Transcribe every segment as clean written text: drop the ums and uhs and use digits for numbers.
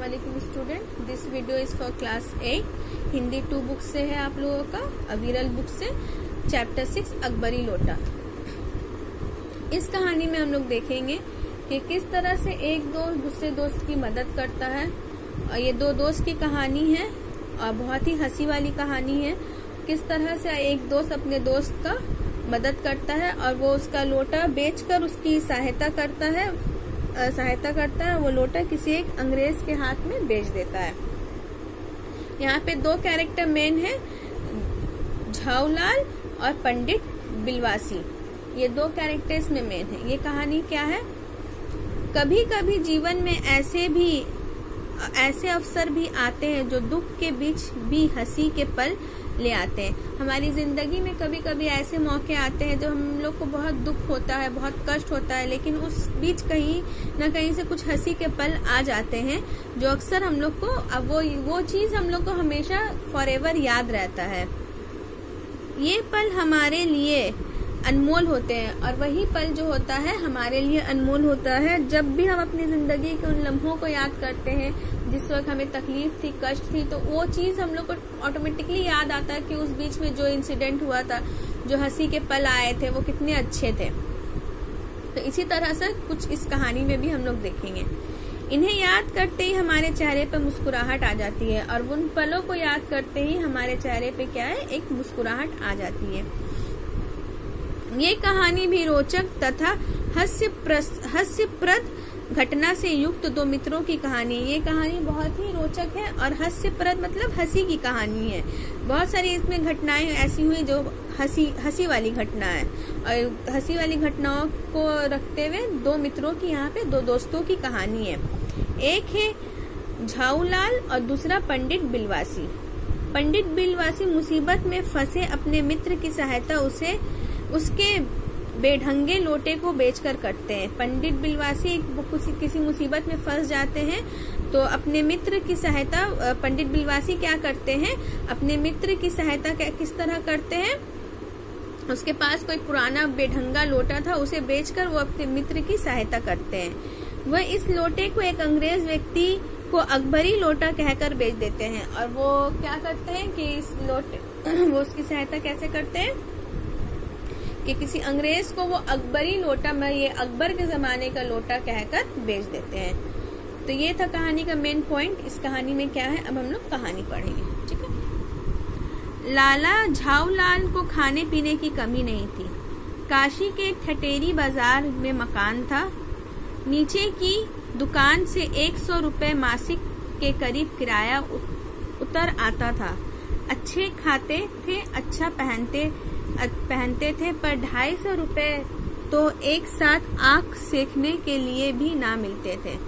अस्सलामुअलैकुम student, this video is for class 8 Hindi 2 book से है आप लोगों का, अविरल बुक से चैप्टर 6 अकबरी लोटा। इस कहानी में हम लोग देखेंगे कि किस तरह से एक दोस्त दूसरे दोस्त की मदद करता है। और ये दो दोस्त की कहानी है और बहुत ही हंसी वाली कहानी है। किस तरह से एक दोस्त अपने दोस्त का मदद करता है और वो उसका लोटा बेचकर उसकी सहायता करता है। वो लोटा किसी एक अंग्रेज के हाथ में बेच देता है। यहाँ पे दो कैरेक्टर मेन है, झाऊलाल और पंडित बिलवासी। ये दो कैरेक्टर्स में मेन है। ये कहानी क्या है, कभी कभी जीवन में ऐसे अवसर भी आते हैं जो दुख के बीच भी हंसी के पल ले आते हैं। हमारी जिंदगी में कभी कभी ऐसे मौके आते हैं जो हम लोग को बहुत दुख होता है, बहुत कष्ट होता है, लेकिन उस बीच कहीं न कहीं से कुछ हंसी के पल आ जाते हैं जो अक्सर हम लोग को अब वो चीज हम लोग को हमेशा फॉरएवर याद रहता है। ये पल हमारे लिए अनमोल होते हैं और वही पल जो होता है हमारे लिए अनमोल होता है जब भी हम अपनी जिंदगी के उन लम्हों को याद करते हैं जिस वक्त हमें तकलीफ थी, कष्ट थी, तो वो चीज हम लोग को ऑटोमेटिकली याद आता है कि उस बीच में जो इंसिडेंट हुआ था, जो हंसी के पल आए थे, वो कितने अच्छे थे। तो इसी तरह से कुछ इस कहानी में भी हम लोग देखेंगे। इन्हें याद करते ही हमारे चेहरे पे मुस्कुराहट आ जाती है और उन पलों को याद करते ही हमारे चेहरे पे क्या है, एक मुस्कुराहट आ जाती है। ये कहानी भी रोचक तथा हास्यप्रद घटना से युक्त दो मित्रों की कहानी। ये कहानी बहुत ही रोचक है और हास्यप्रद मतलब हंसी की कहानी है। बहुत सारी इसमें घटनाएं ऐसी हुई जो हंसी वाली घटना है और हंसी वाली घटनाओं को रखते हुए दो मित्रों की, यहाँ पे दो दोस्तों की कहानी है। एक है झाऊलाल और दूसरा पंडित बिलवासी। पंडित बिलवासी मुसीबत में फंसे अपने मित्र की सहायता उसके बेढंगे लोटे को बेचकर करते हैं। पंडित बिलवासी किसी मुसीबत में फंस जाते हैं तो अपने मित्र की सहायता पंडित बिलवासी क्या करते हैं, अपने मित्र की सहायता किस तरह करते हैं, उसके पास कोई पुराना बेढंगा लोटा था, उसे बेचकर वो अपने मित्र की सहायता करते हैं। वह इस लोटे को एक अंग्रेज व्यक्ति को अकबरी लोटा कहकर बेच देते हैं। और वो क्या करते हैं कि इस लोटे वो उसकी सहायता कैसे करते हैं कि किसी अंग्रेज को वो अकबरी लोटा में, ये अकबर के जमाने का लोटा कहकर बेच देते हैं। तो ये था कहानी का मेन पॉइंट। इस कहानी में क्या है, अब हम लोग कहानी पढ़ेंगे, ठीक है। लाला झाऊलाल को खाने पीने की कमी नहीं थी। काशी के एक ठटेरी बाजार में मकान था। नीचे की दुकान से 100 रुपए मासिक के करीब किराया उतर आता था। अच्छे खाते थे, अच्छा पहनते थे, पर 250 रुपए तो एक साथ आंख सेकने के लिए भी ना मिलते थे।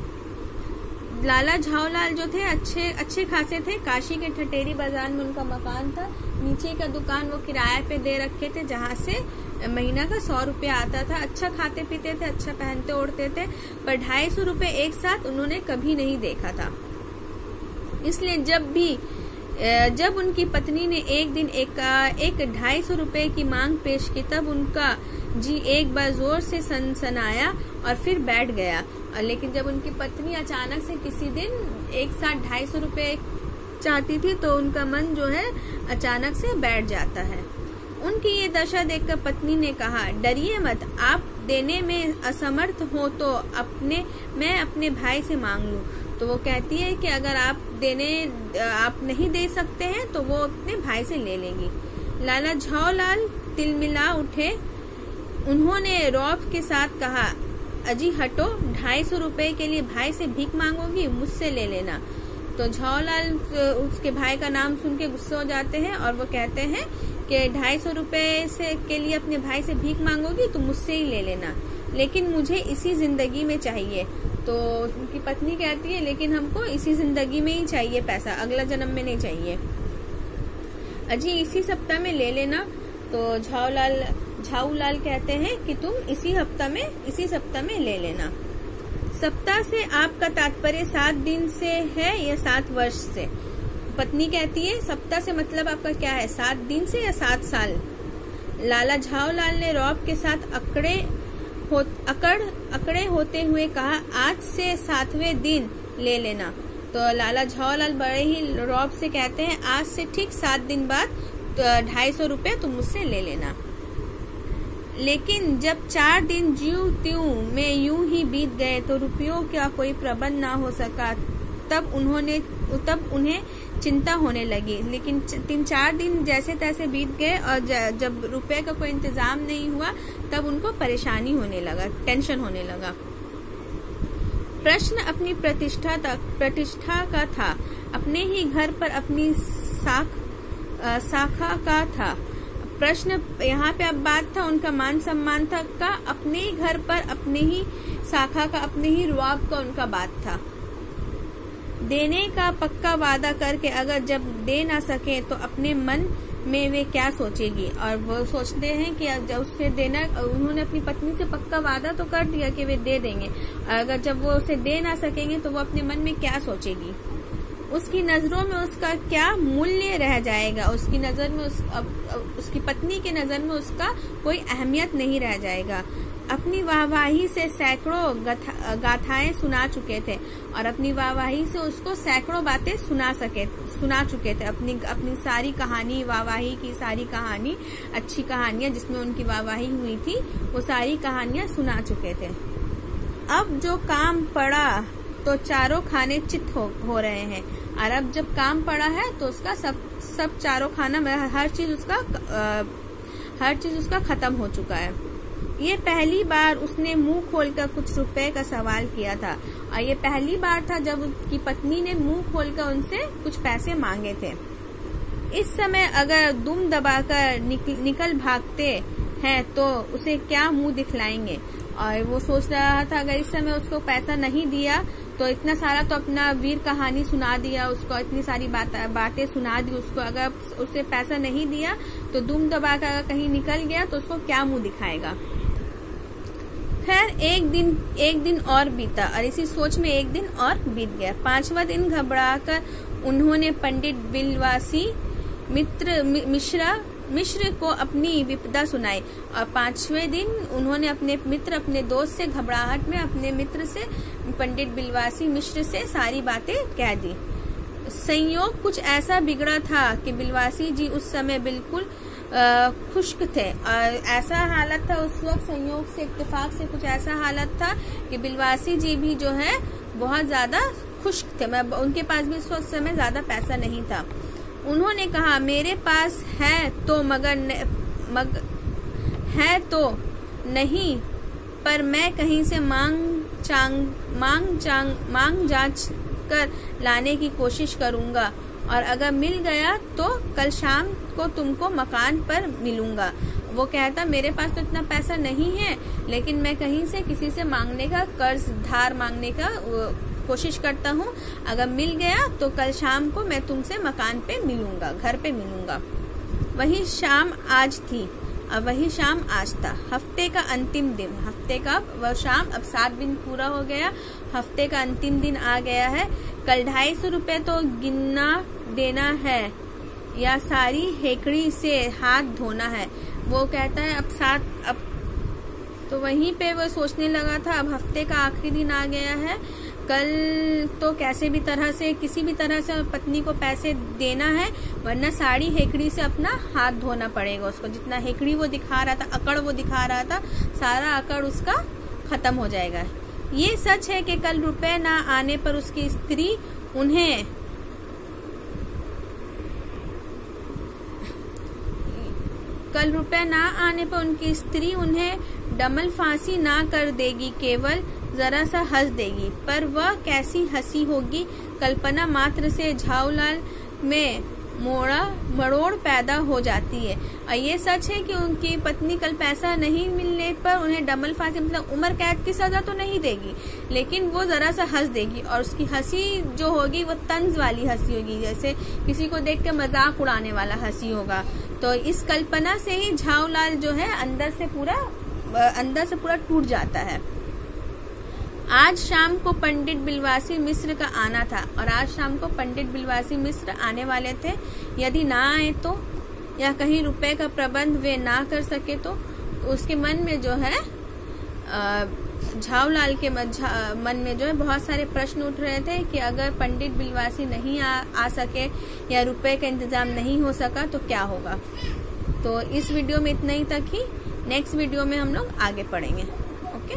लाला झाऊलाल जो थे अच्छे खासे थे। काशी के ठटेरी बाजार में उनका मकान था। नीचे का दुकान वो किराए पे दे रखे थे जहाँ से महीना का 100 रुपया आता था। अच्छा खाते पीते थे, अच्छा पहनते ओढ़ते थे, पर 250 रुपए एक साथ उन्होंने कभी नहीं देखा था। इसलिए जब उनकी पत्नी ने एक दिन एक 250 रुपए की मांग पेश की, तब उनका जी एक बार जोर से सनसनाया और फिर बैठ गया। लेकिन जब उनकी पत्नी अचानक से किसी दिन एक साथ 250 रुपए चाहती थी तो उनका मन जो है अचानक से बैठ जाता है। उनकी ये दशा देखकर पत्नी ने कहा, डरिए मत, आप देने में असमर्थ हो तो मैं अपने भाई से मांग लूं। तो वो कहती है कि अगर आप नहीं दे सकते हैं तो वो अपने भाई से ले लेंगी। लाला झाऊलाल तिलमिला उठे। उन्होंने रौब के साथ कहा, अजी हटो, 250 रुपए के लिए भाई से भीख मांगोगी, मुझसे ले लेना। तो झाऊलाल उसके भाई का नाम सुन के गुस्से हो जाते हैं और वो कहते हैं कि 250 रुपए के लिए अपने भाई से भीख मांगोगी तो मुझसे ही ले लेना, लेकिन मुझे इसी जिंदगी में चाहिए। तो उनकी पत्नी कहती है, लेकिन हमको इसी जिंदगी में ही चाहिए पैसा, अगला जन्म में नहीं चाहिए। अजी इसी सप्ताह में ले लेना। तो झाऊलाल कहते हैं कि तुम इसी सप्ताह में ले लेना। सप्ताह से आपका तात्पर्य 7 दिन से है या 7 वर्ष से? पत्नी कहती है सप्ताह से मतलब आपका क्या है, 7 दिन से या 7 साल? लाला झाऊलाल ने रौब के साथ अकड़े होते हुए कहा, आज से 7वें दिन ले लेना। तो लाला झाओलाल बड़े ही रौब से कहते हैं, आज से ठीक 7 दिन बाद 250 रुपये तुम मुझसे ले लेना। लेकिन जब 4 दिन ज्यों त्यों में यूं ही बीत गए तो रुपयों का कोई प्रबंध ना हो सका। तब उन्हें चिंता होने लगी। लेकिन 3-4 दिन जैसे तैसे बीत गए और जब रुपए का कोई इंतजाम नहीं हुआ तब उनको परेशानी होने लगा, टेंशन होने लगा। प्रश्न अपनी प्रतिष्ठा का था, अपने ही घर पर अपनी शाखा का था। प्रश्न यहाँ पे अब बात था उनका मान सम्मान था का, अपने ही घर पर अपने ही शाखा का, अपने ही रुआब का उनका बात था। देने का पक्का वादा करके अगर जब दे ना सके तो अपने मन में वे क्या सोचेगी। और वो सोचते हैं कि जब उसे देना, उन्होंने अपनी पत्नी से पक्का वादा तो कर दिया कि वे दे देंगे, अगर जब वो उसे दे ना सकेंगे तो वो अपने मन में क्या सोचेगी। उसकी नजरों में उसका क्या मूल्य रह जाएगा। उसकी नजर में उसकी पत्नी की नजर में उसका कोई अहमियत नहीं रह जाएगा। अपनी वाहवाही से सैकड़ों गाथाएं सुना चुके थे और अपनी वाहवाही से उसको सैकड़ों बातें सुना चुके थे। अपनी सारी कहानी, वाहवाही की सारी कहानी, अच्छी कहानियां जिसमें उनकी वाहवाही हुई थी, वो सारी कहानियां सुना चुके थे। अब जो काम पड़ा तो चारों खाने चित हो रहे हैं। और अब जब काम पड़ा है तो उसका सब चारों खाना में हर चीज उसका खत्म हो चुका है। ये पहली बार उसने मुंह खोलकर कुछ रुपए का सवाल किया था और ये पहली बार था जब उसकी पत्नी ने मुंह खोलकर उनसे कुछ पैसे मांगे थे। इस समय अगर दुम दबाकर निकल भागते हैं तो उसे क्या मुंह दिखलाएंगे। और वो सोच रहा था अगर इस समय उसको पैसा नहीं दिया तो इतना सारा तो अपना वीर कहानी सुना दिया उसको, इतनी सारी बातें सुना दी उसको, अगर उसे पैसा नहीं दिया तो दुम दबाकर अगर कहीं निकल गया तो उसको क्या मुंह दिखाएगा। खैर एक दिन और बीता और इसी सोच में एक दिन और बीत गया। 5वां दिन घबराकर उन्होंने पंडित बिलवासी मिश्र को अपनी विपदा सुनाई और 5वें दिन उन्होंने अपने दोस्त से घबराहट में अपने मित्र से पंडित बिलवासी मिश्र से सारी बातें कह दी। संयोग कुछ ऐसा बिगड़ा था कि बिलवासी जी उस समय बिल्कुल खुश्क थे और ऐसा हालत था उस वक्त, संयोग से इत्तेफाक से कुछ ऐसा हालत था कि बिलवासी जी भी जो है बहुत ज्यादा खुश्क थे। उनके पास भी उस वक्त समय ज्यादा पैसा नहीं था। उन्होंने कहा मेरे पास है तो है तो नहीं, पर मैं कहीं से मांग जांच कर लाने की कोशिश करूंगा और अगर मिल गया तो कल शाम को तुमको मकान पर मिलूंगा। वो कहता मेरे पास तो इतना पैसा नहीं है लेकिन मैं कहीं से किसी से मांगने का, कर्ज धार मांगने का कोशिश करता हूँ, अगर मिल गया तो कल शाम को मैं तुमसे मकान पे मिलूंगा, घर पे मिलूंगा। वही शाम आज थी और वही शाम आज था। हफ्ते का अंतिम दिन, हफ्ते का वह शाम, अब 7 दिन पूरा हो गया, हफ्ते का अंतिम दिन आ गया है। कल 250 रुपये तो गिनना देना है या सारी हेकड़ी से हाथ धोना है। वो कहता है अब तो वहीं पे वो सोचने लगा था अब हफ्ते का आखिरी दिन आ गया है, कल तो किसी भी तरह से पत्नी को पैसे देना है वरना साड़ी हेकड़ी से अपना हाथ धोना पड़ेगा उसको। जितना हेकड़ी वो दिखा रहा था, अकड़ वो दिखा रहा था, सारा अकड़ उसका खत्म हो जाएगा। ये सच है कि कल रुपए ना आने पर उसकी स्त्री उन्हें डबल फांसी ना कर देगी, केवल जरा सा हंस देगी। पर वह कैसी हंसी होगी, कल्पना मात्र से झाऊलाल में मरोड़ पैदा हो जाती है। और ये सच है कि उनकी पत्नी कल पैसा नहीं मिलने पर उन्हें डबल फांसी मतलब उम्र कैद की सजा तो नहीं देगी, लेकिन वो जरा सा हंस देगी और उसकी हंसी जो होगी वो तंज वाली हंसी होगी, जैसे किसी को देख के मजाक उड़ाने वाला हंसी होगा। तो इस कल्पना से ही झाऊलाल जो है अंदर से पूरा टूट जाता है। आज शाम को पंडित बिलवासी मिश्र का आना था और आज शाम को पंडित बिलवासी मिश्र आने वाले थे। यदि ना आए तो या कहीं रुपए का प्रबंध वे ना कर सके तो उसके मन में जो है झाऊलाल के मन में जो है बहुत सारे प्रश्न उठ रहे थे कि अगर पंडित बिलवासी नहीं आ सके या रुपए का इंतजाम नहीं हो सका तो क्या होगा। तो इस वीडियो में इतना ही तक ही, नेक्स्ट वीडियो में हम लोग आगे पढ़ेंगे। ओके।